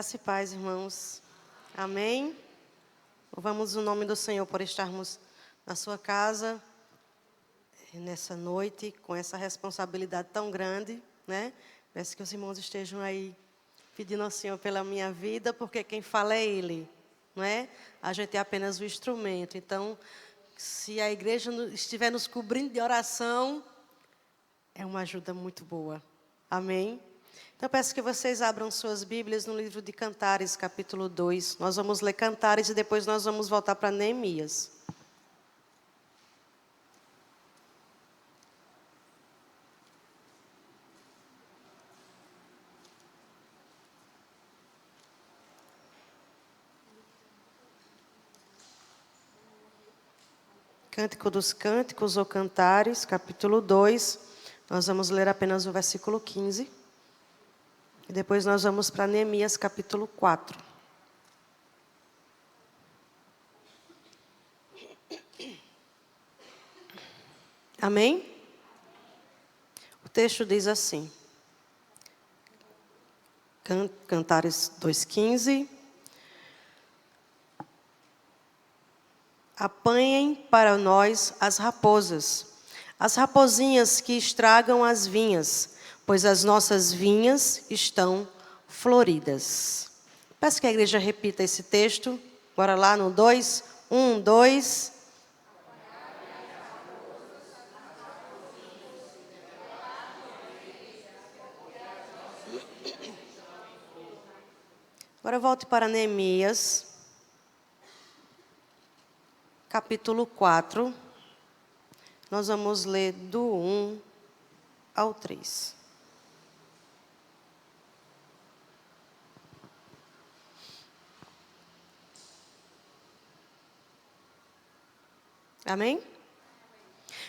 Graça e paz, irmãos. Amém. Louvamos o nome do Senhor por estarmos na sua casa nessa noite, com essa responsabilidade tão grande, né? Peço que os irmãos estejam aí pedindo ao Senhor pela minha vida, porque quem fala é Ele, não é? A gente é apenas o instrumento. Então, se a igreja estiver nos cobrindo de oração, é uma ajuda muito boa. Amém? Então, peço que vocês abram suas Bíblias no livro de Cantares, capítulo 2. Nós vamos ler Cantares e depois nós vamos voltar para Neemias. Cântico dos Cânticos ou Cantares, capítulo 2. Nós vamos ler apenas o versículo 15. E depois nós vamos para Neemias, capítulo 4. Amém? O texto diz assim. Cantares 2,15. Apanhem para nós as raposas, as raposinhas que estragam as vinhas, pois as nossas vinhas estão floridas. Peço que a igreja repita esse texto. Bora lá no 2. 1, 2. Agora volte para Neemias, capítulo 4. Nós vamos ler do 1 ao 3. Amém?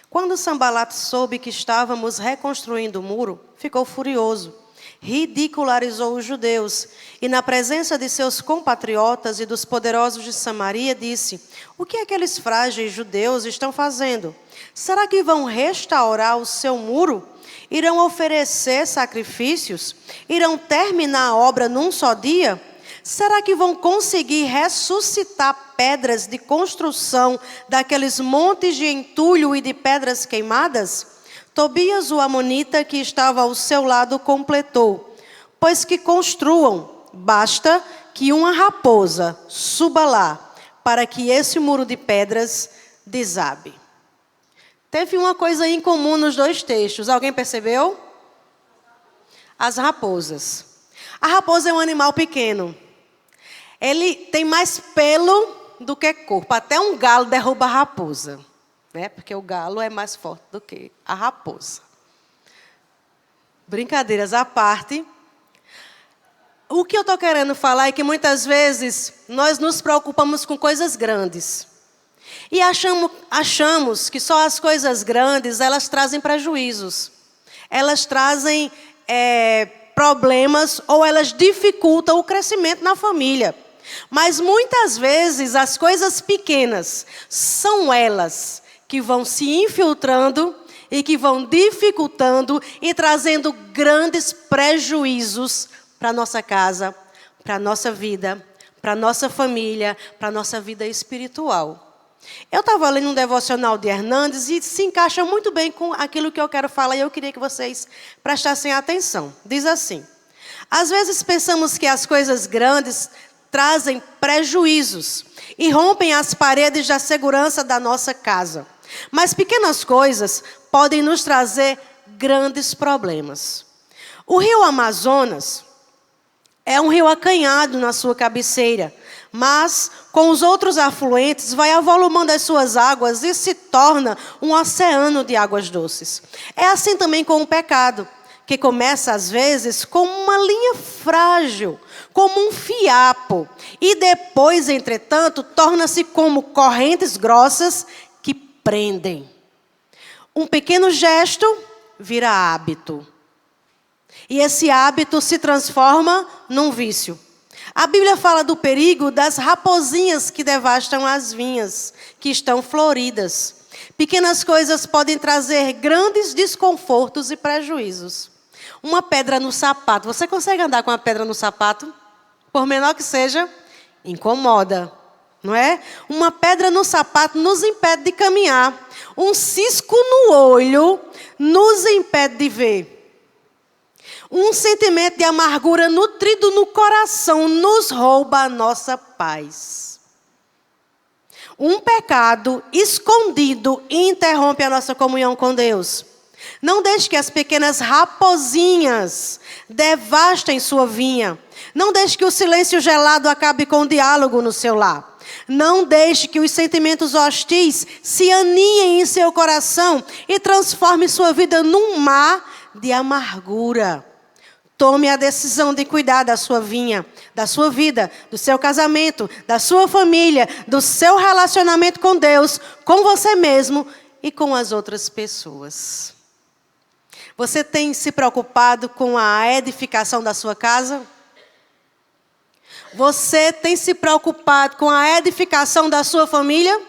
Quando Sanbalat soube que estávamos reconstruindo o muro, ficou furioso, ridicularizou os judeus e, na presença de seus compatriotas e dos poderosos de Samaria, disse: o que aqueles frágeis judeus estão fazendo? Será que vão restaurar o seu muro? Irão oferecer sacrifícios? Irão terminar a obra num só dia? Será que vão conseguir ressuscitar pedras de construção daqueles montes de entulho e de pedras queimadas? Tobias, o amonita, que estava ao seu lado, completou: pois que construam, basta que uma raposa suba lá, para que esse muro de pedras desabe. Teve uma coisa em comum nos dois textos, alguém percebeu? As raposas. A raposa é um animal pequeno. Ele tem mais pelo do que corpo. Até um galo derruba a raposa, né? Porque o galo é mais forte do que a raposa. Brincadeiras à parte. O que eu estou querendo falar é que muitas vezes nós nos preocupamos com coisas grandes. E achamos que só as coisas grandes, elas trazem prejuízos. Elas trazem problemas ou elas dificultam o crescimento na família. Mas muitas vezes as coisas pequenas são elas que vão se infiltrando e que vão dificultando e trazendo grandes prejuízos para a nossa casa, para a nossa vida, para a nossa família, para a nossa vida espiritual. Eu estava lendo um devocional de Hernandes e se encaixa muito bem com aquilo que eu quero falar e eu queria que vocês prestassem atenção. Diz assim: às vezes pensamos que as coisas grandes trazem prejuízos e rompem as paredes da segurança da nossa casa. Mas pequenas coisas podem nos trazer grandes problemas. O rio Amazonas é um rio acanhado na sua cabeceira, mas com os outros afluentes vai avolumando as suas águas e se torna um oceano de águas doces. É assim também com o pecado, que começa às vezes como uma linha frágil, como um fiapo, e depois, entretanto, torna-se como correntes grossas que prendem. Um pequeno gesto vira hábito. E esse hábito se transforma num vício. A Bíblia fala do perigo das raposinhas que devastam as vinhas, que estão floridas. Pequenas coisas podem trazer grandes desconfortos e prejuízos. Uma pedra no sapato. Você consegue andar com uma pedra no sapato? por menor que seja, incomoda, não é? Uma pedra no sapato nos impede de caminhar. Um cisco no olho nos impede de ver. Um sentimento de amargura nutrido no coração nos rouba a nossa paz. Um pecado escondido interrompe a nossa comunhão com Deus. Não deixe que as pequenas raposinhas devastem sua vinha. Não deixe que o silêncio gelado acabe com o diálogo no seu lar. Não deixe que os sentimentos hostis se aninhem em seu coração e transforme sua vida num mar de amargura. Tome a decisão de cuidar da sua vinha, da sua vida, do seu casamento, da sua família, do seu relacionamento com Deus, com você mesmo e com as outras pessoas. Você tem se preocupado com a edificação da sua casa? Você tem se preocupado com a edificação da sua família?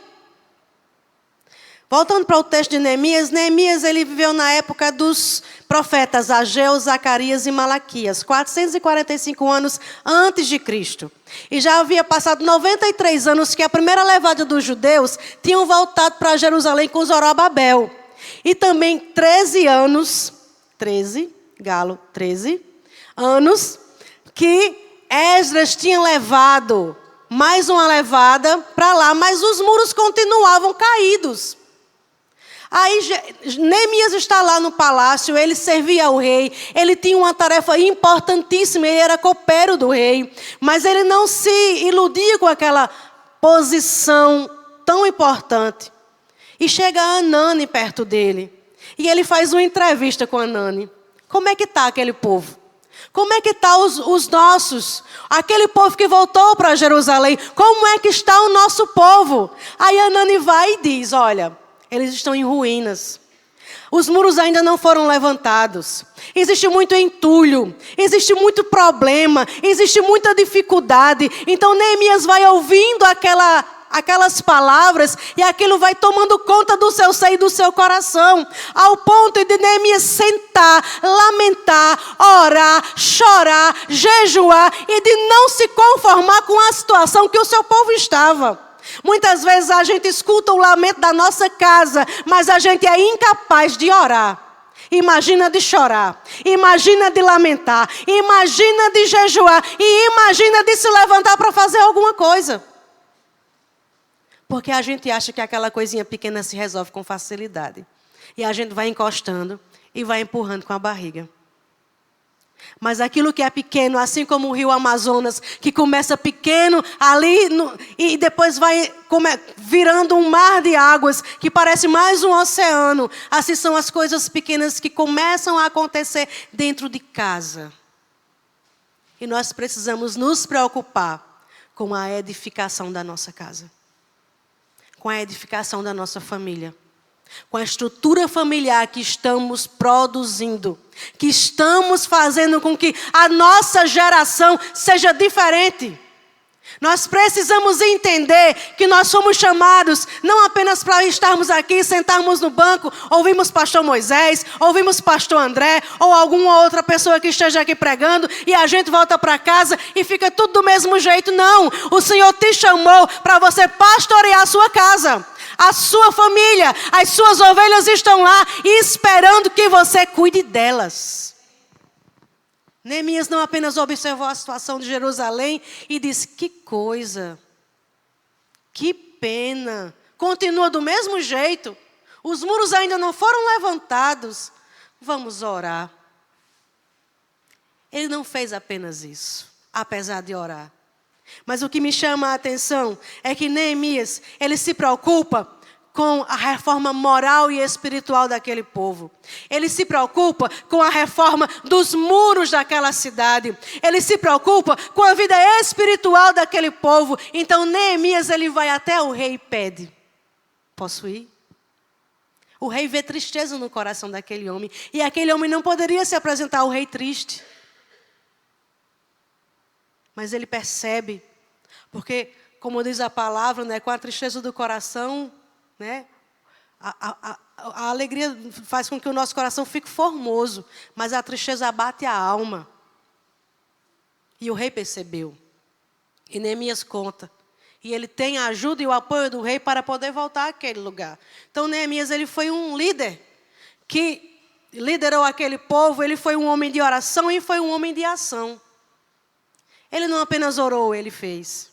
Voltando para o texto de Neemias, Neemias ele viveu na época dos profetas Ageu, Zacarias e Malaquias, 445 anos antes de Cristo. E já havia passado 93 anos que a primeira levada dos judeus tinham voltado para Jerusalém com Zorobabel. E também 13 anos que Esdras tinha levado mais uma levada para lá, mas os muros continuavam caídos. Aí Neemias está lá no palácio, ele servia ao rei, ele tinha uma tarefa importantíssima, ele era copeiro do rei, mas ele não se iludia com aquela posição tão importante. E chega Anani perto dele, e ele faz uma entrevista com Anani. Como é que está aquele povo? Como é que está os nossos? Aquele povo que voltou para Jerusalém, como é que está o nosso povo? Aí Anani vai e diz, olha, eles estão em ruínas. Os muros ainda não foram levantados. Existe muito entulho. Existe muito problema. Existe muita dificuldade. Então Neemias vai ouvindo aquelas palavras e aquilo vai tomando conta do seu ser e do seu coração. Ao ponto de Neemias sentar, lamentar, orar, chorar, jejuar e de não se conformar com a situação que o seu povo estava. Muitas vezes a gente escuta o lamento da nossa casa, mas a gente é incapaz de orar. Imagina de chorar, imagina de lamentar, imagina de jejuar e imagina de se levantar para fazer alguma coisa. Porque a gente acha que aquela coisinha pequena se resolve com facilidade. E a gente vai encostando e vai empurrando com a barriga. Mas aquilo que é pequeno, assim como o rio Amazonas, que começa pequeno ali e depois vai virando um mar de águas, que parece mais um oceano. Assim são as coisas pequenas que começam a acontecer dentro de casa. E nós precisamos nos preocupar com a edificação da nossa casa. Com a edificação da nossa família. Com a estrutura familiar que estamos produzindo, que estamos fazendo com que a nossa geração seja diferente. Nós precisamos entender que nós somos chamados não apenas para estarmos aqui, sentarmos no banco, ouvimos pastor Moisés, ouvimos pastor André, ou alguma outra pessoa que esteja aqui pregando, e a gente volta para casa e fica tudo do mesmo jeito. Não, o Senhor te chamou para você pastorear a sua casa. A sua família, as suas ovelhas estão lá esperando que você cuide delas. Neemias não apenas observou a situação de Jerusalém e disse, que coisa, que pena, continua do mesmo jeito, os muros ainda não foram levantados, vamos orar. Ele não fez apenas isso, apesar de orar. Mas o que me chama a atenção é que Neemias, ele se preocupa com a reforma moral e espiritual daquele povo. Ele se preocupa com a reforma dos muros daquela cidade. Ele se preocupa com a vida espiritual daquele povo. Então Neemias, ele vai até o rei e pede, posso ir? O rei vê tristeza no coração daquele homem. E aquele homem não poderia se apresentar ao rei triste. Mas ele percebe, porque, como diz a palavra, né, com a tristeza do coração, né, a alegria faz com que o nosso coração fique formoso, mas a tristeza abate a alma. E o rei percebeu. E Neemias conta. E ele tem a ajuda e o apoio do rei para poder voltar àquele lugar. Então Neemias, ele foi um líder que liderou aquele povo. Ele foi um homem de oração e foi um homem de ação. Ele não apenas orou, ele fez.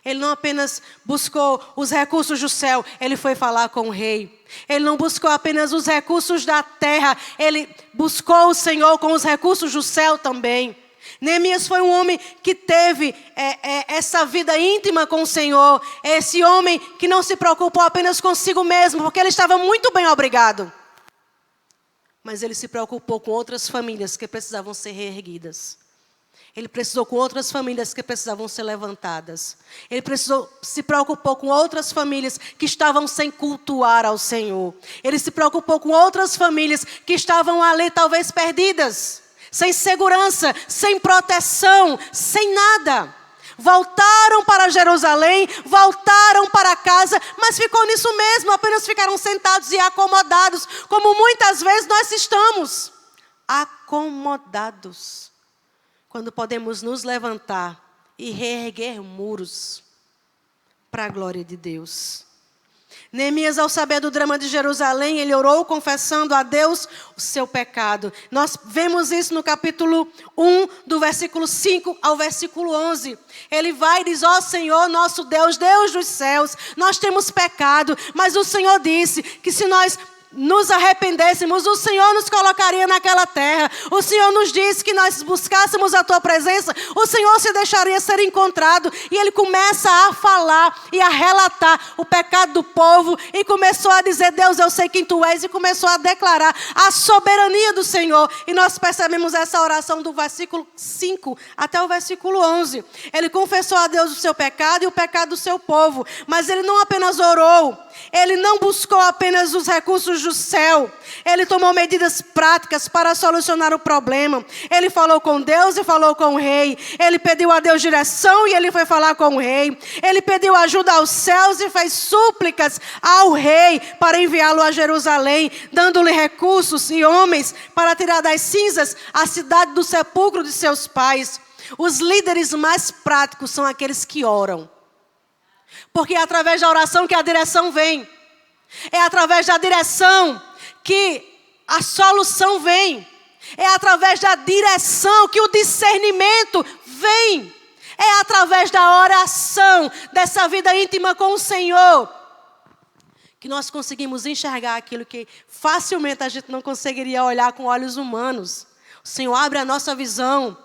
Ele não apenas buscou os recursos do céu, ele foi falar com o rei. Ele não buscou apenas os recursos da terra, ele buscou o Senhor com os recursos do céu também. Neemias foi um homem que teve essa vida íntima com o Senhor. Esse homem que não se preocupou apenas consigo mesmo, porque ele estava muito bem, obrigado. Mas ele se preocupou com outras famílias que precisavam ser reerguidas. Ele precisou com outras famílias que precisavam ser levantadas. Ele se preocupou com outras famílias que estavam sem cultuar ao Senhor. Ele se preocupou com outras famílias que estavam ali talvez perdidas, sem segurança, sem proteção, sem nada. Voltaram para Jerusalém, voltaram para casa, mas ficou nisso mesmo, apenas ficaram sentados e acomodados, como muitas vezes nós estamos, acomodados. Quando podemos nos levantar e reerguer muros para a glória de Deus. Neemias, ao saber do drama de Jerusalém, ele orou confessando a Deus o seu pecado. Nós vemos isso no capítulo 1, do versículo 5 ao versículo 11. Ele vai e diz: ó Senhor, nosso Deus, Deus dos céus, nós temos pecado, mas o Senhor disse que se nós nos arrependêssemos, o Senhor nos colocaria naquela terra. O Senhor nos disse que nós buscássemos a Tua presença, o Senhor se deixaria ser encontrado. E ele começa a falar e a relatar o pecado do povo. E começou a dizer: Deus, eu sei quem Tu és. E começou a declarar a soberania do Senhor. E nós percebemos essa oração do versículo 5 até o versículo 11. Ele confessou a Deus o seu pecado e o pecado do seu povo. Mas ele não apenas orou, ele não buscou apenas os recursos do céu. Ele tomou medidas práticas para solucionar o problema. Ele falou com Deus e falou com o rei. Ele pediu a Deus direção e ele foi falar com o rei. Ele pediu ajuda aos céus e fez súplicas ao rei para enviá-lo a Jerusalém, dando-lhe recursos e homens para tirar das cinzas a cidade do sepulcro de seus pais. Os líderes mais práticos são aqueles que oram. Porque é através da oração que a direção vem. É através da direção que a solução vem. É através da direção que o discernimento vem. É através da oração, dessa vida íntima com o Senhor, que nós conseguimos enxergar aquilo que facilmente a gente não conseguiria olhar com olhos humanos. O Senhor abre a nossa visão.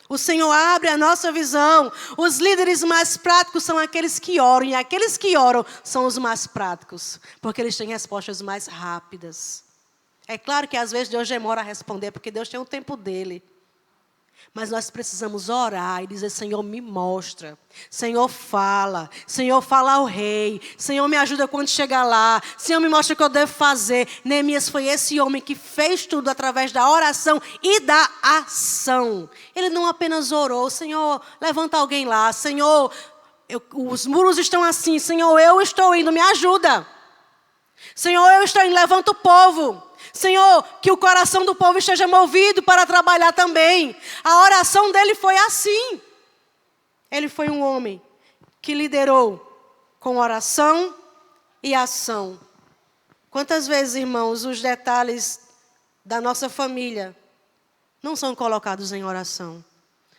O Senhor abre a nossa visão. Os líderes mais práticos são aqueles que oram. E aqueles que oram são os mais práticos. Porque eles têm respostas mais rápidas. É claro que às vezes Deus demora a responder, porque Deus tem o tempo dele. Mas nós precisamos orar e dizer: Senhor, me mostra. Senhor, fala. Senhor, fala ao rei. Senhor, me ajuda quando chegar lá. Senhor, me mostra o que eu devo fazer. Neemias foi esse homem que fez tudo através da oração e da ação. Ele não apenas orou: Senhor, levanta alguém lá. Senhor, os muros estão assim. Senhor, eu estou indo, me ajuda. Senhor, eu estou indo, levanta o povo. Senhor, que o coração do povo esteja movido para trabalhar também. A oração dele foi assim. Ele foi um homem que liderou com oração e ação. Quantas vezes, irmãos, os detalhes da nossa família não são colocados em oração?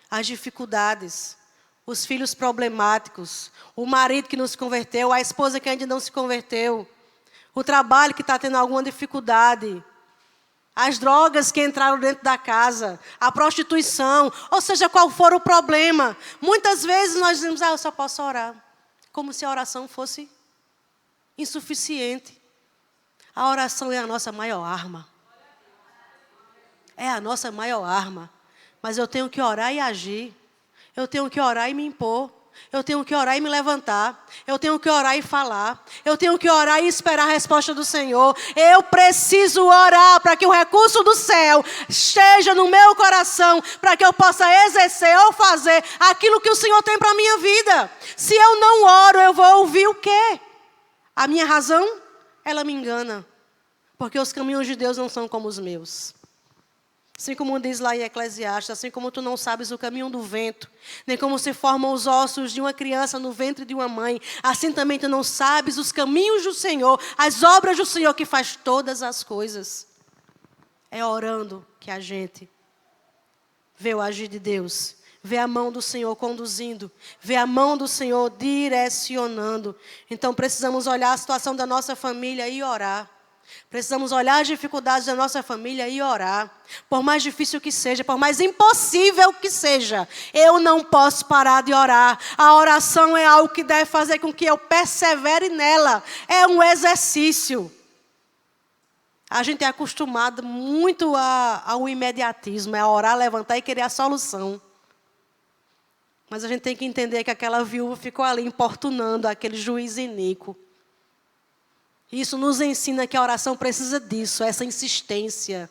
As dificuldades, os filhos problemáticos, o marido que não se converteu, a esposa que ainda não se converteu, o trabalho que está tendo alguma dificuldade, as drogas que entraram dentro da casa, a prostituição, ou seja, qual for o problema. Muitas vezes nós dizemos: eu só posso orar. Como se a oração fosse insuficiente. A oração é a nossa maior arma. É a nossa maior arma. Mas eu tenho que orar e agir. Eu tenho que orar e me impor. Eu tenho que orar e me levantar. Eu tenho que orar e falar. Eu tenho que orar e esperar a resposta do Senhor. Eu preciso orar para que o recurso do céu esteja no meu coração, para que eu possa exercer ou fazer aquilo que o Senhor tem para a minha vida. Se eu não oro, eu vou ouvir o quê? A minha razão, ela me engana. Porque os caminhos de Deus não são como os meus. Assim como diz lá em Eclesiastes, assim como tu não sabes o caminho do vento, nem como se formam os ossos de uma criança no ventre de uma mãe, assim também tu não sabes os caminhos do Senhor, as obras do Senhor que faz todas as coisas. É orando que a gente vê o agir de Deus, vê a mão do Senhor conduzindo, vê a mão do Senhor direcionando. Então precisamos olhar a situação da nossa família e orar. Precisamos olhar as dificuldades da nossa família e orar. Por mais difícil que seja, por mais impossível que seja, eu não posso parar de orar. A oração é algo que deve fazer com que eu persevere nela. É um exercício. A gente é acostumado muito ao imediatismo, é a orar, levantar e querer a solução. Mas a gente tem que entender que aquela viúva ficou ali importunando aquele juiz iníquo. Isso nos ensina que a oração precisa disso, essa insistência.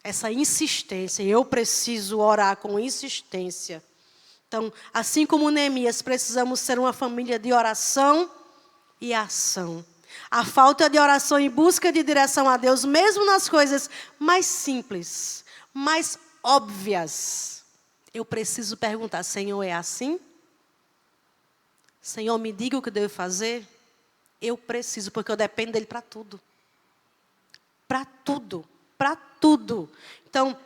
Essa insistência. Eu preciso orar com insistência. Então, assim como Neemias, precisamos ser uma família de oração e ação. A falta de oração e busca de direção a Deus, mesmo nas coisas mais simples, mais óbvias. Eu preciso perguntar, Senhor, é assim? Senhor, me diga o que devo fazer? Eu preciso, porque eu dependo dele para tudo. Para tudo. Para tudo. Então,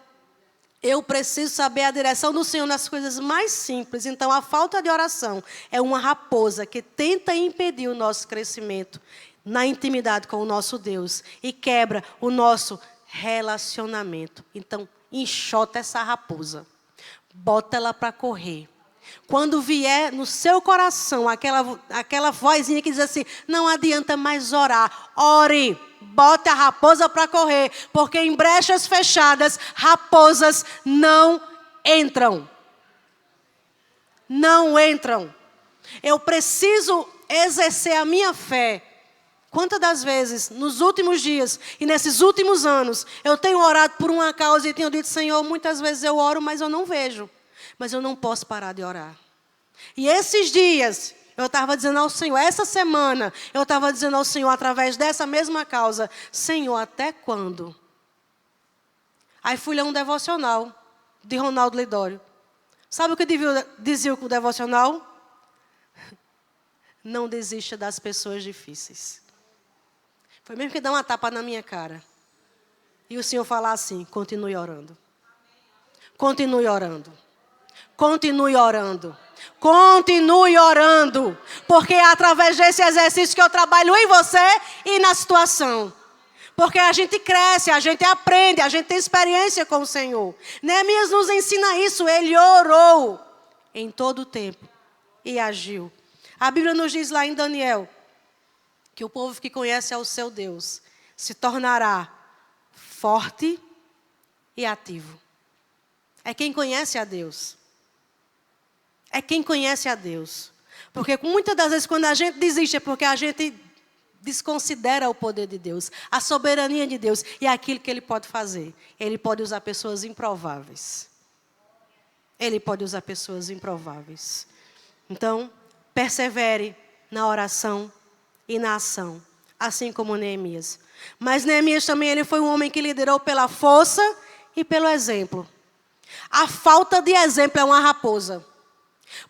eu preciso saber a direção do Senhor nas coisas mais simples. Então, a falta de oração é uma raposa que tenta impedir o nosso crescimento na intimidade com o nosso Deus e quebra o nosso relacionamento. Então, enxota essa raposa. Bota ela para correr. Quando vier no seu coração aquela vozinha que diz assim, não adianta mais orar, ore, bote a raposa para correr, porque em brechas fechadas, raposas não entram. Não entram. Eu preciso exercer a minha fé. Quantas das vezes, nos últimos dias e nesses últimos anos, eu tenho orado por uma causa e tenho dito, Senhor, muitas vezes eu oro, mas eu não vejo. Mas eu não posso parar de orar. E esses dias, eu estava dizendo ao Senhor, essa semana, eu estava dizendo ao Senhor, através dessa mesma causa, Senhor, até quando? Aí fui ler um devocional de Ronaldo Lidório. Sabe o que dizia o devocional? Não desista das pessoas difíceis. Foi mesmo que dá uma tapa na minha cara. E o Senhor falar assim, continue orando. Continue orando. Continue orando. Continue orando. Porque é através desse exercício que eu trabalho em você e na situação. Porque a gente cresce, a gente aprende, a gente tem experiência com o Senhor. Neemias nos ensina isso. Ele orou em todo o tempo e agiu. A Bíblia nos diz lá em Daniel que o povo que conhece ao seu Deus se tornará forte e ativo. É quem conhece a Deus. É quem conhece a Deus. Porque muitas das vezes quando a gente desiste é porque a gente desconsidera o poder de Deus, a soberania de Deus e aquilo que Ele pode fazer. Ele pode usar pessoas improváveis. Ele pode usar pessoas improváveis. Então, persevere na oração e na ação, assim como Neemias. Mas Neemias também ele foi um homem que liderou pela força e pelo exemplo. A falta de exemplo é uma raposa.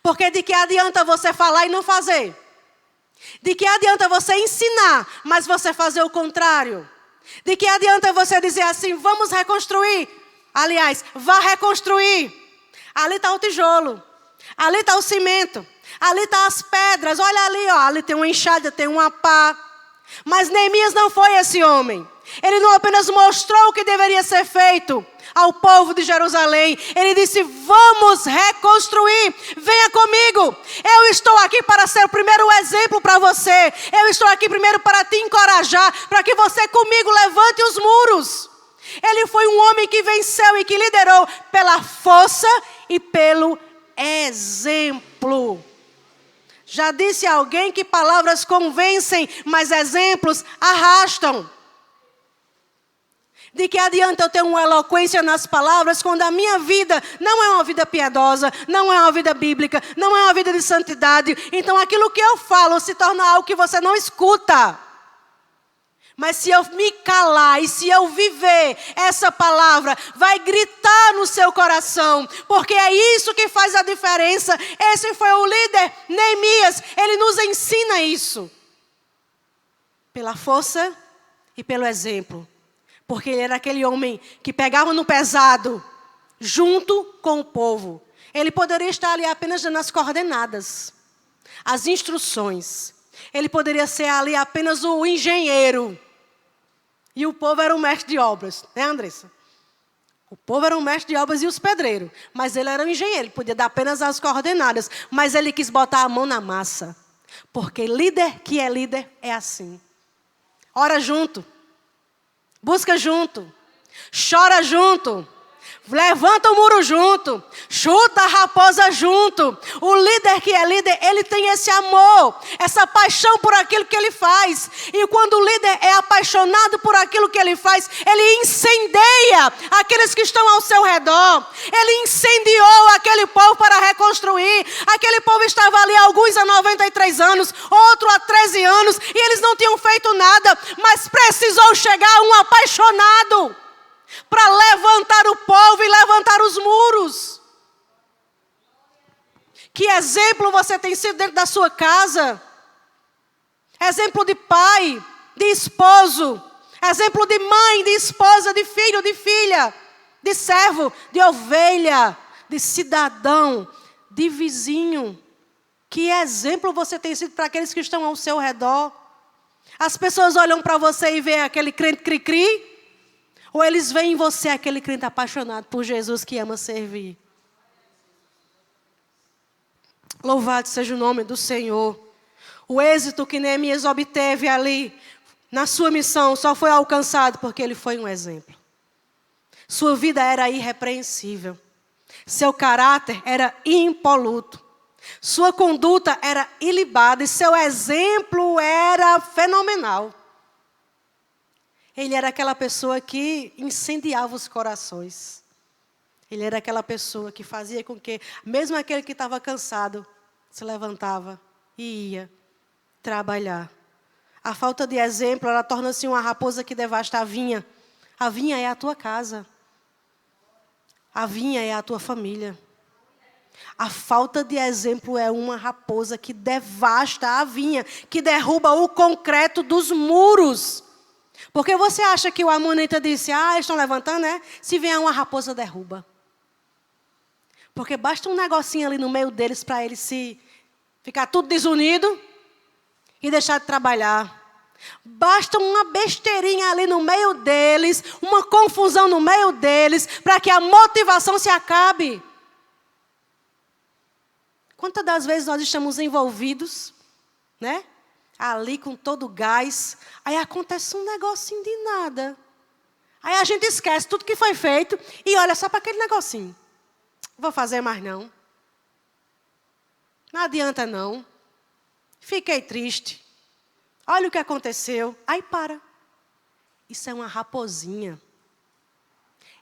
Porque de que adianta você falar e não fazer? De que adianta você ensinar, mas você fazer o contrário? De que adianta você dizer assim, vamos reconstruir? Aliás, vá reconstruir. Ali está o tijolo. Ali está o cimento. Ali estão as pedras. Olha ali, ó. Ali tem uma enxada, tem uma pá. Mas Neemias não foi esse homem. Ele não apenas mostrou o que deveria ser feito ao povo de Jerusalém. Ele disse, vamos reconstruir. Venha comigo. Eu estou aqui para ser o primeiro exemplo para você. Eu estou aqui primeiro para te encorajar, para que você comigo levante os muros. Ele foi um homem que venceu e que liderou pela força e pelo exemplo. Já disse alguém que palavras convencem, mas exemplos arrastam. De que adianta eu ter uma eloquência nas palavras quando a minha vida não é uma vida piedosa, não é uma vida bíblica, não é uma vida de santidade. Então aquilo que eu falo se torna algo que você não escuta. Mas se eu me calar e se eu viver essa palavra, vai gritar no seu coração. Porque é isso que faz a diferença. Esse foi o líder Neemias. Ele nos ensina isso. Pela força e pelo exemplo. Porque ele era aquele homem que pegava no pesado, junto com o povo. Ele poderia estar ali apenas dando as coordenadas, as instruções. Ele poderia ser ali apenas o engenheiro. E o povo era o mestre de obras, né, Andressa? O povo era o mestre de obras e os pedreiros. Mas ele era um engenheiro, ele podia dar apenas as coordenadas. Mas ele quis botar a mão na massa. Porque líder que é líder é assim. Ora junto. Busca junto. Chora junto. Levanta o muro junto, chuta a raposa junto. O líder que é líder, ele tem esse amor, essa paixão por aquilo que ele faz. E quando o líder é apaixonado por aquilo que ele faz, ele incendeia aqueles que estão ao seu redor. Ele incendiou aquele povo para reconstruir. Aquele povo estava ali, alguns há 93 anos, outro há 13 anos, e eles não tinham feito nada, mas precisou chegar um apaixonado para levantar o povo e levantar os muros. Que exemplo você tem sido dentro da sua casa? Exemplo de pai, de esposo. Exemplo de mãe, de esposa, de filho, de filha. De servo, de ovelha, de cidadão, de vizinho. Que exemplo você tem sido para aqueles que estão ao seu redor? As pessoas olham para você e veem aquele crente cri-cri? Ou eles veem em você aquele crente apaixonado por Jesus que ama servir? Louvado seja o nome do Senhor. O êxito que Neemias obteve ali, na sua missão, só foi alcançado porque ele foi um exemplo. Sua vida era irrepreensível. Seu caráter era impoluto. Sua conduta era ilibada e seu exemplo era fenomenal. Ele era aquela pessoa que incendiava os corações. Ele era aquela pessoa que fazia com que, mesmo aquele que estava cansado, se levantava e ia trabalhar. A falta de exemplo, ela torna-se uma raposa que devasta a vinha. A vinha é a tua casa. A vinha é a tua família. A falta de exemplo é uma raposa que devasta a vinha, que derruba o concreto dos muros. Porque você acha que o amonita disse, eles estão levantando, né? Se vier uma raposa, derruba. Porque basta um negocinho ali no meio deles para eles se ficar tudo desunido e deixar de trabalhar. Basta uma besteirinha ali no meio deles, uma confusão no meio deles, para que a motivação se acabe. Quantas das vezes nós estamos envolvidos, né? Ali com todo o gás, aí acontece um negocinho de nada. Aí a gente esquece tudo que foi feito e olha só para aquele negocinho. Vou fazer mais não. Não adianta não. Fiquei triste. Olha o que aconteceu. Aí para. Isso é uma raposinha.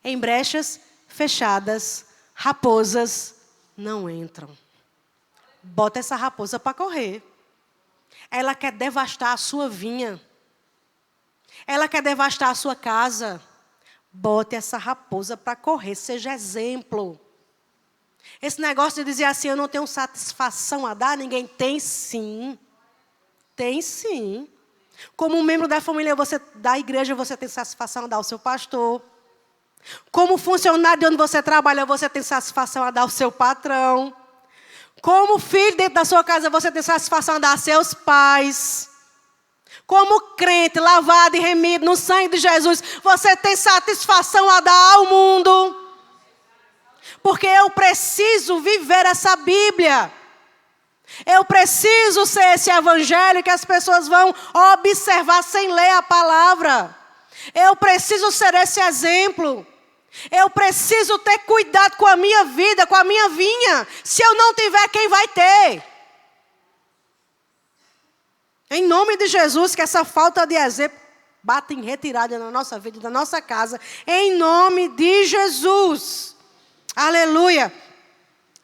Em brechas fechadas, raposas não entram. Bota essa raposa para correr. Ela quer devastar a sua vinha. Ela quer devastar a sua casa. Bote essa raposa para correr. Seja exemplo. Esse negócio de dizer assim, eu não tenho satisfação a dar, ninguém tem sim. Tem sim. Como um membro da família da igreja, você tem satisfação a dar ao seu pastor. Como funcionário de onde você trabalha, você tem satisfação a dar ao seu patrão. Como filho dentro da sua casa, você tem satisfação a dar a seus pais. Como crente, lavado e remido no sangue de Jesus, você tem satisfação a dar ao mundo. Porque eu preciso viver essa Bíblia. Eu preciso ser esse evangelho que as pessoas vão observar sem ler a palavra. Eu preciso ser esse exemplo. Eu preciso ter cuidado com a minha vida, com a minha vinha. Se eu não tiver, quem vai ter? Em nome de Jesus, que essa falta de exemplo bata em retirada na nossa vida, na nossa casa. Em nome de Jesus. Aleluia.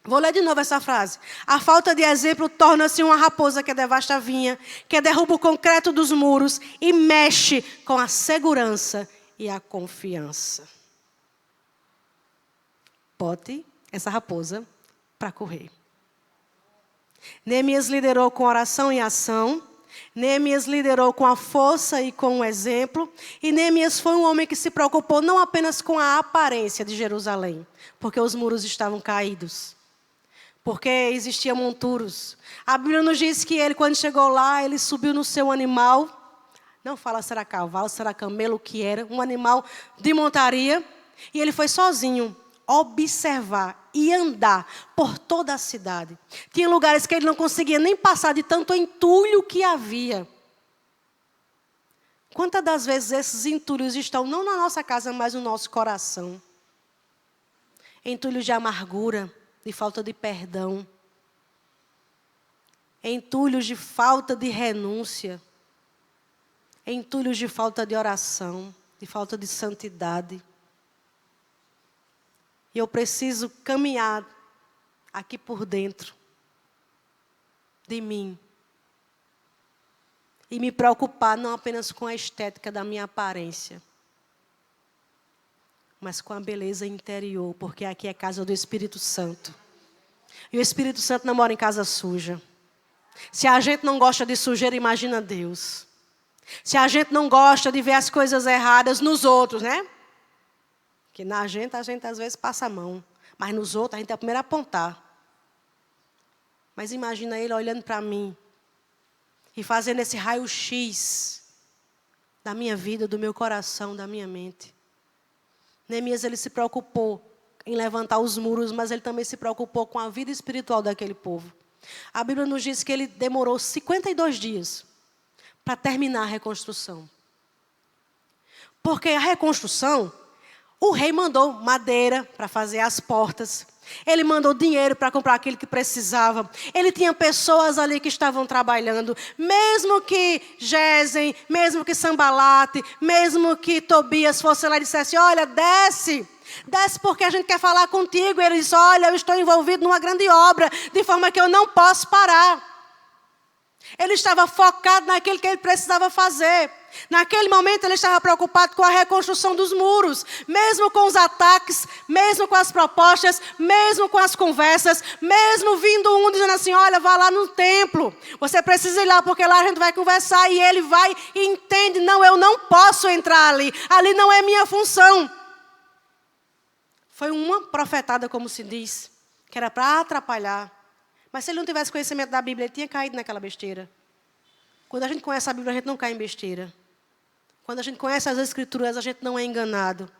Vou ler de novo essa frase. A falta de exemplo torna-se uma raposa que devasta a vinha, que derruba o concreto dos muros e mexe com a segurança e a confiança. Bote essa raposa para correr. Neemias liderou com oração e ação. Neemias liderou com a força e com o exemplo. E Neemias foi um homem que se preocupou não apenas com a aparência de Jerusalém, porque os muros estavam caídos, porque existiam monturos. A Bíblia nos diz que ele, quando chegou lá, ele subiu no seu animal. Não fala se era cavalo, se era camelo, o que era. Um animal de montaria. E ele foi sozinho observar e andar por toda a cidade. Tinha lugares que ele não conseguia nem passar de tanto entulho que havia. Quantas das vezes esses entulhos estão não na nossa casa, mas no nosso coração? Entulhos de amargura, de falta de perdão. Entulhos de falta de renúncia. Entulhos de falta de oração, de falta de santidade. E eu preciso caminhar aqui por dentro de mim. E me preocupar não apenas com a estética da minha aparência, mas com a beleza interior, porque aqui é casa do Espírito Santo. E o Espírito Santo não mora em casa suja. Se a gente não gosta de sujeira, imagina Deus. Se a gente não gosta de ver as coisas erradas nos outros, né? Que na gente, a gente às vezes passa a mão. Mas nos outros, a gente é o primeiro a apontar. Mas imagina ele olhando para mim. E fazendo esse raio-x da minha vida, do meu coração, da minha mente. Neemias, ele se preocupou em levantar os muros, mas ele também se preocupou com a vida espiritual daquele povo. A Bíblia nos diz que ele demorou 52 dias para terminar a reconstrução. Porque a reconstrução, o rei mandou madeira para fazer as portas. Ele mandou dinheiro para comprar aquilo que precisava. Ele tinha pessoas ali que estavam trabalhando. Mesmo que Gesem, mesmo que Sambalate, mesmo que Tobias fosse lá e dissesse, olha, desce porque a gente quer falar contigo. Ele disse, olha, eu estou envolvido numa grande obra, de forma que eu não posso parar. Ele estava focado naquilo que ele precisava fazer. Naquele momento ele estava preocupado com a reconstrução dos muros. Mesmo com os ataques, mesmo com as propostas, mesmo com as conversas, mesmo vindo um dizendo assim, olha, vá lá no templo. Você precisa ir lá porque lá a gente vai conversar. E ele vai e entende, não, eu não posso entrar ali. Ali não é minha função. Foi uma profetada, como se diz, que era para atrapalhar. Mas se ele não tivesse conhecimento da Bíblia, ele tinha caído naquela besteira. Quando a gente conhece a Bíblia, a gente não cai em besteira. Quando a gente conhece as Escrituras, a gente não é enganado.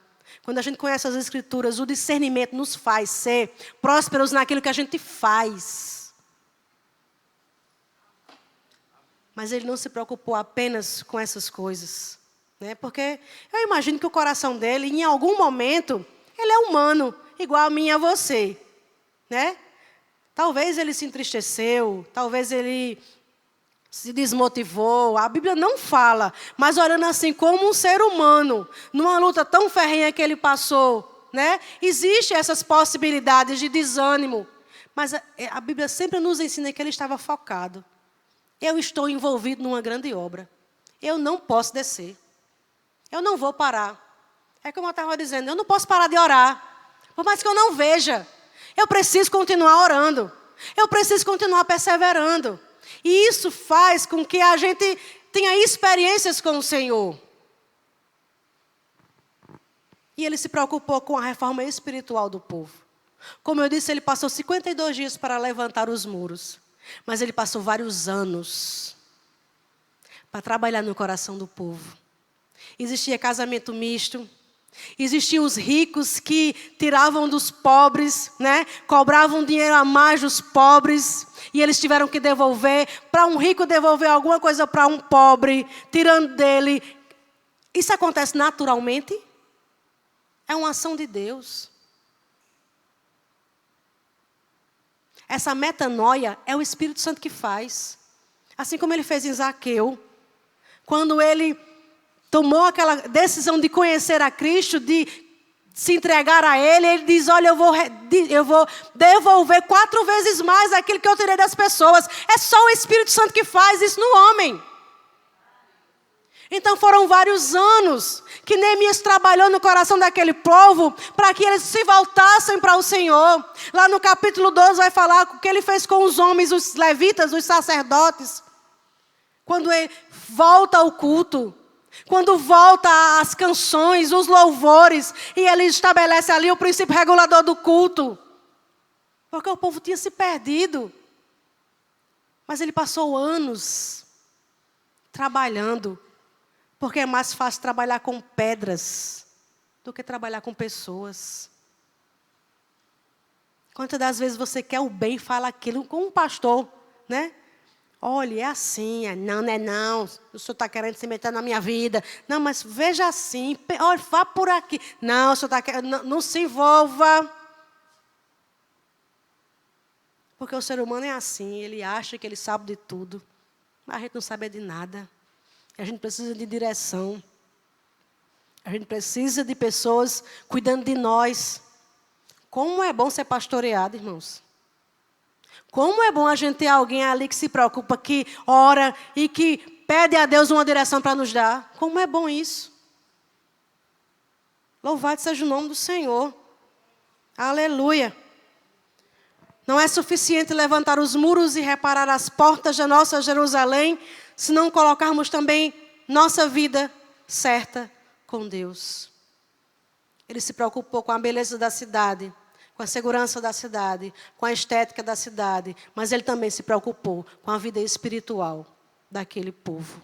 Quando a gente conhece as Escrituras, o discernimento nos faz ser prósperos naquilo que a gente faz. Mas ele não se preocupou apenas com essas coisas. Né? Porque eu imagino que o coração dele, em algum momento, ele é humano, igual a mim e a você. Né? Talvez ele se entristeceu, talvez ele se desmotivou. A Bíblia não fala, mas olhando assim como um ser humano, numa luta tão ferrenha que ele passou, né? Existem essas possibilidades de desânimo, mas a Bíblia sempre nos ensina que ele estava focado. Eu estou envolvido numa grande obra. Eu não posso descer. Eu não vou parar. É como eu estava dizendo, eu não posso parar de orar, por mais que eu não veja. Eu preciso continuar orando. Eu preciso continuar perseverando. E isso faz com que a gente tenha experiências com o Senhor. E ele se preocupou com a reforma espiritual do povo. Como eu disse, ele passou 52 dias para levantar os muros. Mas ele passou vários anos para trabalhar no coração do povo. Existia casamento misto. Existiam os ricos que tiravam dos pobres, né? Cobravam dinheiro a mais dos pobres. E eles tiveram que devolver. Para um rico devolver alguma coisa para um pobre, tirando dele. Isso acontece naturalmente? É uma ação de Deus. Essa metanoia é o Espírito Santo que faz. Assim como ele fez em Zaqueu. Quando ele tomou aquela decisão de conhecer a Cristo, de se entregar a Ele, Ele diz, olha, eu vou devolver 4 vezes mais aquilo que eu tirei das pessoas. É só o Espírito Santo que faz isso no homem. Então foram vários anos que Neemias trabalhou no coração daquele povo para que eles se voltassem para o Senhor. Lá no capítulo 12 vai falar o que ele fez com os homens, os levitas, os sacerdotes. Quando ele volta ao culto, quando volta às canções, os louvores, e ele estabelece ali o princípio regulador do culto. Porque o povo tinha se perdido. Mas ele passou anos trabalhando. Porque é mais fácil trabalhar com pedras do que trabalhar com pessoas. Quantas das vezes você quer o bem e fala aquilo com um pastor, né? Olha, é assim, não é não, o senhor está querendo se meter na minha vida. Não, mas veja assim, olha, vá por aqui. Não, o senhor está querendo, não se envolva. Porque o ser humano é assim, ele acha que ele sabe de tudo, mas a gente não sabe de nada. A gente precisa de direção. A gente precisa de pessoas cuidando de nós. Como é bom ser pastoreado, irmãos. Como é bom a gente ter alguém ali que se preocupa, que ora e que pede a Deus uma direção para nos dar. Como é bom isso. Louvado seja o nome do Senhor. Aleluia. Não é suficiente levantar os muros e reparar as portas da nossa Jerusalém, se não colocarmos também nossa vida certa com Deus. Ele se preocupou com a beleza da cidade, com a segurança da cidade, com a estética da cidade, mas ele também se preocupou com a vida espiritual daquele povo.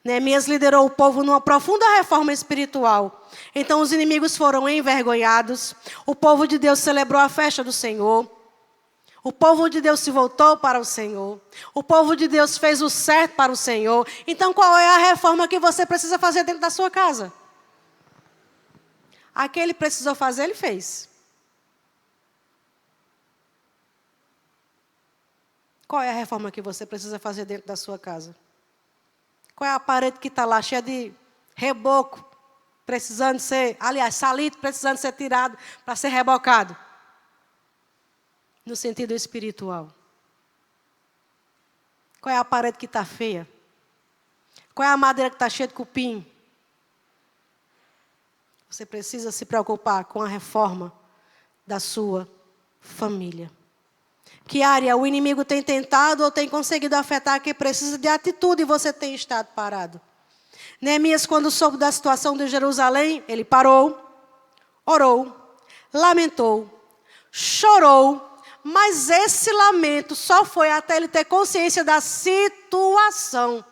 Neemias liderou o povo numa profunda reforma espiritual. Então os inimigos foram envergonhados, o povo de Deus celebrou a festa do Senhor. O povo de Deus se voltou para o Senhor. O povo de Deus fez o certo para o Senhor. Então, qual é a reforma que você precisa fazer dentro da sua casa? A que ele precisou fazer, ele fez. Qual é a reforma que você precisa fazer dentro da sua casa? Qual é a parede que está lá, cheia de reboco, precisando ser, aliás, salito, precisando ser tirado para ser rebocado? No sentido espiritual. Qual é a parede que está feia? Qual é a madeira que está cheia de cupim? Você precisa se preocupar com a reforma da sua família. Que área o inimigo tem tentado ou tem conseguido afetar que precisa de atitude e você tem estado parado? Neemias, quando soube da situação de Jerusalém, ele parou, orou, lamentou, chorou. Mas esse lamento só foi até ele ter consciência da situação.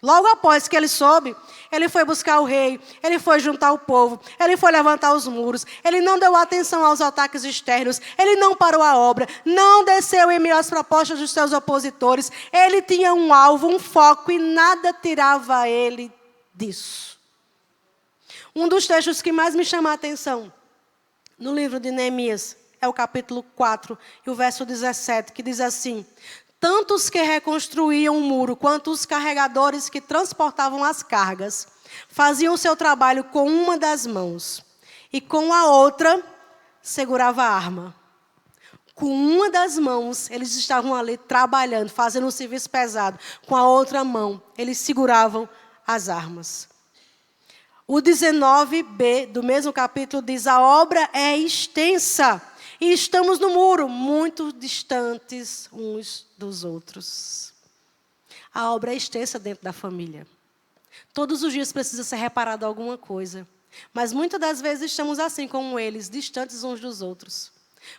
Logo após que ele soube, ele foi buscar o rei, ele foi juntar o povo, ele foi levantar os muros, ele não deu atenção aos ataques externos, ele não parou a obra, não desceu em meio às propostas dos seus opositores, ele tinha um alvo, um foco e nada tirava ele disso. Um dos textos que mais me chama a atenção no livro de Neemias é o capítulo 4 e o verso 17, que diz assim: tanto os que reconstruíam o muro, quanto os carregadores que transportavam as cargas, faziam o seu trabalho com uma das mãos, e com a outra segurava a arma. Com uma das mãos, eles estavam ali trabalhando, fazendo um serviço pesado. Com a outra mão, eles seguravam as armas. O 19b do mesmo capítulo diz: a obra é extensa, e estamos no muro, muito distantes uns dos outros. A obra é extensa dentro da família. Todos os dias precisa ser reparado alguma coisa. Mas muitas das vezes estamos assim como eles, distantes uns dos outros.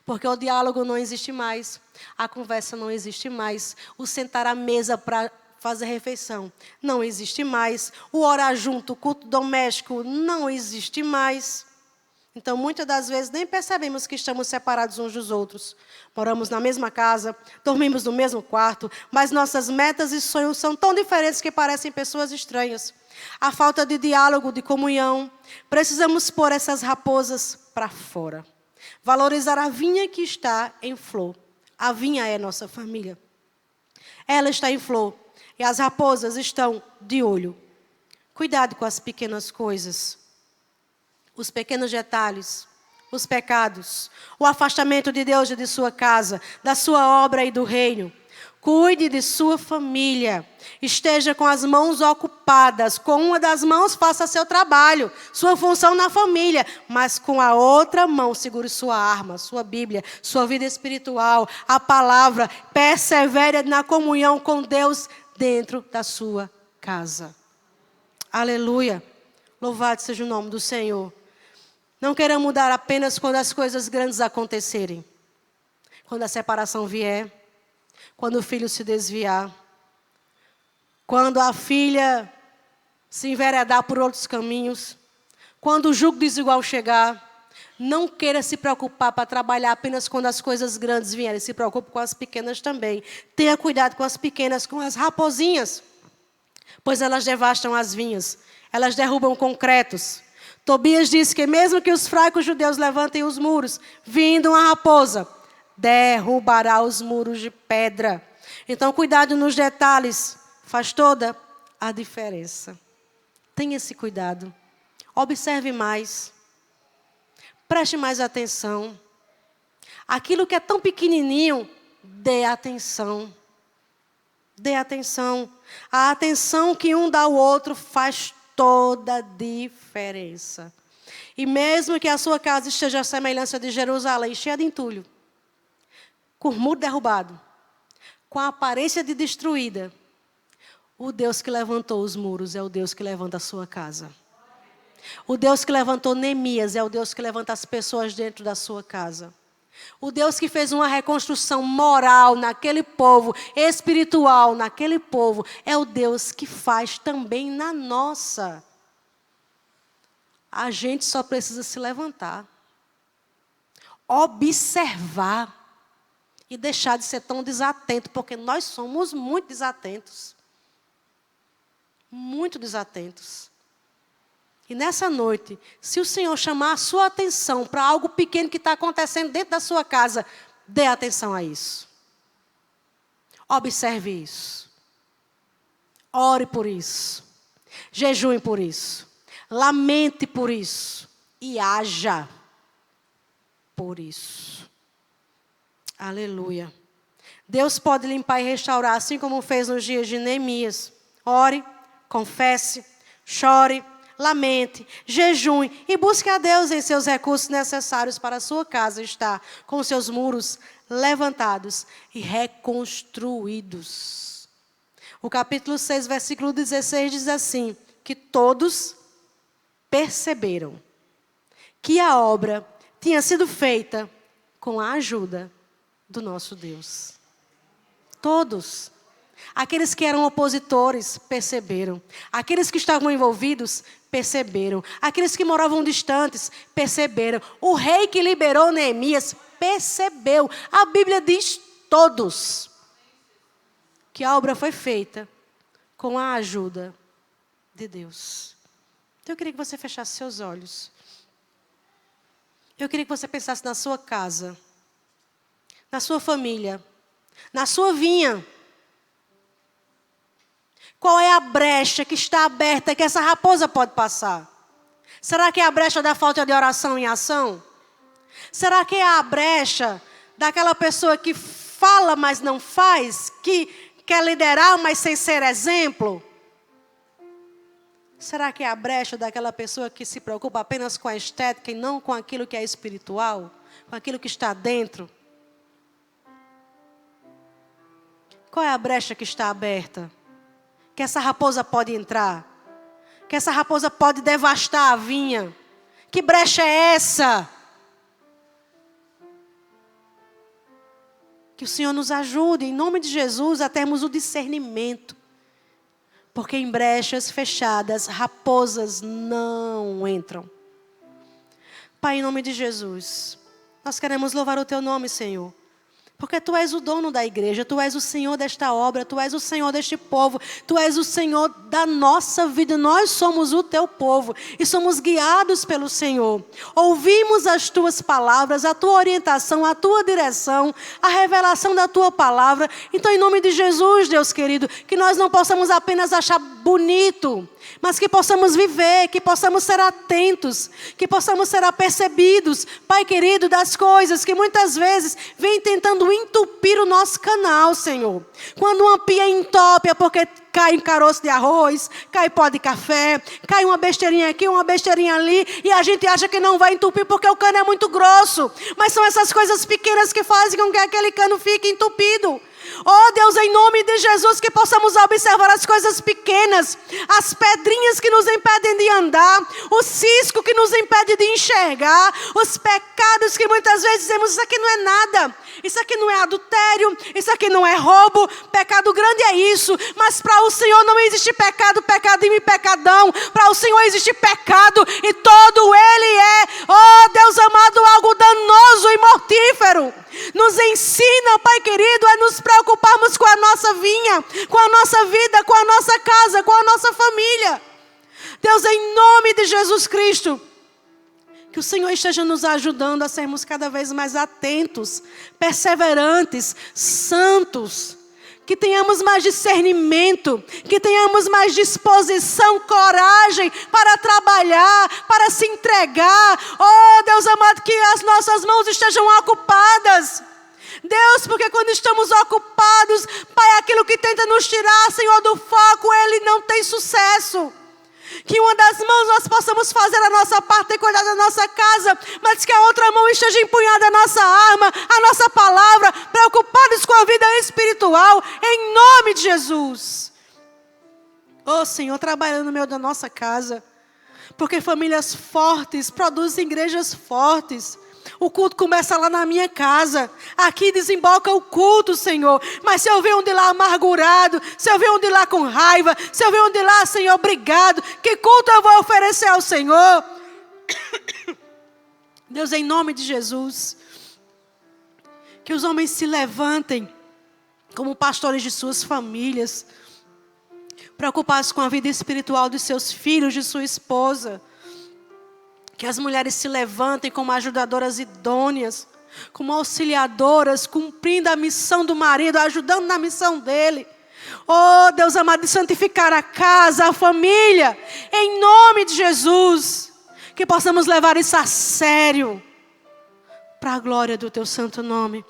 Porque o diálogo não existe mais, a conversa não existe mais, o sentar à mesa para fazer refeição não existe mais, o orar junto, o culto doméstico não existe mais. Então, muitas das vezes, nem percebemos que estamos separados uns dos outros. Moramos na mesma casa, dormimos no mesmo quarto, mas nossas metas e sonhos são tão diferentes que parecem pessoas estranhas. A falta de diálogo, de comunhão. Precisamos pôr essas raposas para fora. Valorizar a vinha que está em flor. A vinha é nossa família. Ela está em flor e as raposas estão de olho. Cuidado com as pequenas coisas. Os pequenos detalhes, os pecados, o afastamento de Deus e de sua casa, da sua obra e do reino. Cuide de sua família. Esteja com as mãos ocupadas. Com uma das mãos, faça seu trabalho, sua função na família. Mas com a outra mão, segure sua arma, sua Bíblia, sua vida espiritual, a palavra. Persevere na comunhão com Deus dentro da sua casa. Aleluia. Louvado seja o nome do Senhor. Não queira mudar apenas quando as coisas grandes acontecerem. Quando a separação vier. Quando o filho se desviar. Quando a filha se enveredar por outros caminhos. Quando o jugo desigual chegar. Não queira se preocupar para trabalhar apenas quando as coisas grandes vierem. Se preocupe com as pequenas também. Tenha cuidado com as pequenas, com as raposinhas. Pois elas devastam as vinhas. Elas derrubam concretos. Tobias diz que mesmo que os fracos judeus levantem os muros, vindo uma raposa, derrubará os muros de pedra. Então, cuidado nos detalhes. Faz toda a diferença. Tenha esse cuidado. Observe mais. Preste mais atenção. Aquilo que é tão pequenininho, dê atenção. Dê atenção. A atenção que um dá ao outro faz toda a diferença. E mesmo que a sua casa esteja à semelhança de Jerusalém, cheia de entulho, com o muro derrubado, com a aparência de destruída, o Deus que levantou os muros é o Deus que levanta a sua casa. O Deus que levantou Neemias é o Deus que levanta as pessoas dentro da sua casa. O Deus que fez uma reconstrução moral naquele povo, espiritual naquele povo, é o Deus que faz também na nossa. A gente só precisa se levantar, observar e deixar de ser tão desatento, porque nós somos muito desatentos. Muito desatentos. E nessa noite, se o Senhor chamar a sua atenção para algo pequeno que está acontecendo dentro da sua casa, dê atenção a isso. Observe isso. Ore por isso. Jejue por isso. Lamente por isso. E haja por isso. Aleluia. Deus pode limpar e restaurar, assim como fez nos dias de Neemias. Ore, confesse, chore, lamente, jejue e busque a Deus em seus recursos necessários para a sua casa estar com seus muros levantados e reconstruídos. O capítulo 6, versículo 16 diz assim, que todos perceberam que a obra tinha sido feita com a ajuda do nosso Deus. Todos. Aqueles que eram opositores perceberam. Aqueles que estavam envolvidos perceberam. Aqueles que moravam distantes perceberam. O rei que liberou Neemias percebeu. A Bíblia diz todos. Que a obra foi feita com a ajuda de Deus. Então eu queria que você fechasse seus olhos. Eu queria que você pensasse na sua casa. Na sua família. Na sua vinha. Qual é a brecha que está aberta que essa raposa pode passar? Será que é a brecha da falta de oração em ação? Será que é a brecha daquela pessoa que fala, mas não faz? Que quer liderar, mas sem ser exemplo? Será que é a brecha daquela pessoa que se preocupa apenas com a estética e não com aquilo que é espiritual? Com aquilo que está dentro? Qual é a brecha que está aberta? Que essa raposa pode entrar. Que essa raposa pode devastar a vinha. Que brecha é essa? Que o Senhor nos ajude, em nome de Jesus, a termos o discernimento. Porque em brechas fechadas, raposas não entram. Pai, em nome de Jesus, nós queremos louvar o Teu nome, Senhor. Porque Tu és o dono da igreja, Tu és o Senhor desta obra, Tu és o Senhor deste povo, Tu és o Senhor da nossa vida. Nós somos o Teu povo e somos guiados pelo Senhor. Ouvimos as Tuas palavras, a Tua orientação, a Tua direção, a revelação da Tua palavra. Então, em nome de Jesus, Deus querido, que nós não possamos apenas achar bonito, mas que possamos viver, que possamos ser atentos, que possamos ser apercebidos, Pai querido, das coisas que muitas vezes vêm tentando entupir o nosso canal, Senhor. Quando uma pia entope é porque cai um caroço de arroz, cai pó de café, cai uma besteirinha aqui, uma besteirinha ali, e a gente acha que não vai entupir porque o cano é muito grosso. Mas são essas coisas pequenas que fazem com que aquele cano fique entupido. Oh Deus, em nome de Jesus, que possamos observar as coisas pequenas, as pedrinhas que nos impedem de andar, o cisco que nos impede de enxergar, os pecados que muitas vezes dizemos, isso aqui não é nada, isso aqui não é adultério, isso aqui não é roubo, pecado grande é isso, mas para o Senhor não existe pecado, pecadinho e pecadão, para o Senhor existe pecado e todo ele é, oh Deus amado, algo danoso e mortífero. Nos ensina, Pai querido, a nos preocuparmos com a nossa vinha, com a nossa vida, com a nossa casa, com a nossa família. Deus, em nome de Jesus Cristo, que o Senhor esteja nos ajudando a sermos cada vez mais atentos, perseverantes, santos. Que tenhamos mais discernimento, que tenhamos mais disposição, coragem para trabalhar, para se entregar. Oh Deus amado, que as nossas mãos estejam ocupadas. Deus, porque quando estamos ocupados, Pai, aquilo que tenta nos tirar, Senhor, do foco, ele não tem sucesso. Que uma das mãos nós possamos fazer a nossa parte e cuidar da nossa casa, mas que a outra mão esteja empunhada a nossa arma, a nossa palavra, preocupados com a vida espiritual, em nome de Jesus. Oh Senhor, trabalha no meio da nossa casa, porque famílias fortes produzem igrejas fortes. O culto começa lá na minha casa. Aqui desemboca o culto, Senhor. Mas se eu ver um de lá amargurado, se eu ver um de lá com raiva, se eu ver um de lá, Senhor, obrigado, que culto eu vou oferecer ao Senhor? Deus, em nome de Jesus, que os homens se levantem como pastores de suas famílias, preocupados com a vida espiritual dos seus filhos, de sua esposa. Que as mulheres se levantem como ajudadoras idôneas, como auxiliadoras, cumprindo a missão do marido, ajudando na missão dele. Oh Deus amado, de santificar a casa, a família, em nome de Jesus. Que possamos levar isso a sério, para a glória do Teu santo nome.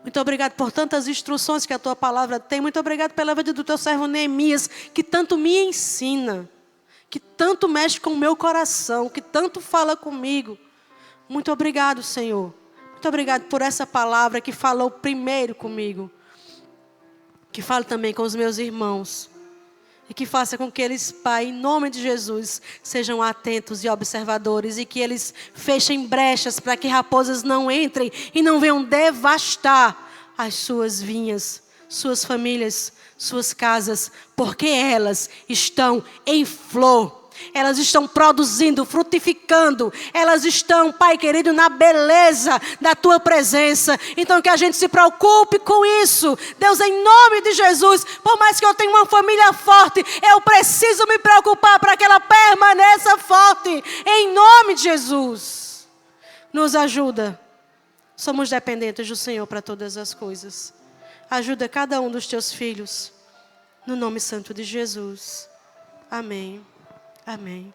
Muito obrigado por tantas instruções que a Tua palavra tem. Muito obrigado pela vida do Teu servo Neemias, que tanto me ensina, que tanto mexe com o meu coração, que tanto fala comigo. Muito obrigado, Senhor. Muito obrigado por essa palavra que falou primeiro comigo. Que fale também com os meus irmãos. E que faça com que eles, Pai, em nome de Jesus, sejam atentos e observadores. E que eles fechem brechas para que raposas não entrem e não venham devastar as suas vinhas, suas famílias, suas casas, porque elas estão em flor. Elas estão produzindo, frutificando. Elas estão, Pai querido, na beleza da Tua presença. Então que a gente se preocupe com isso. Deus, em nome de Jesus, por mais que eu tenha uma família forte, eu preciso me preocupar para que ela permaneça forte. Em nome de Jesus. Nos ajuda. Somos dependentes do Senhor para todas as coisas. Ajuda cada um dos Teus filhos. No nome santo de Jesus. Amém. Amém.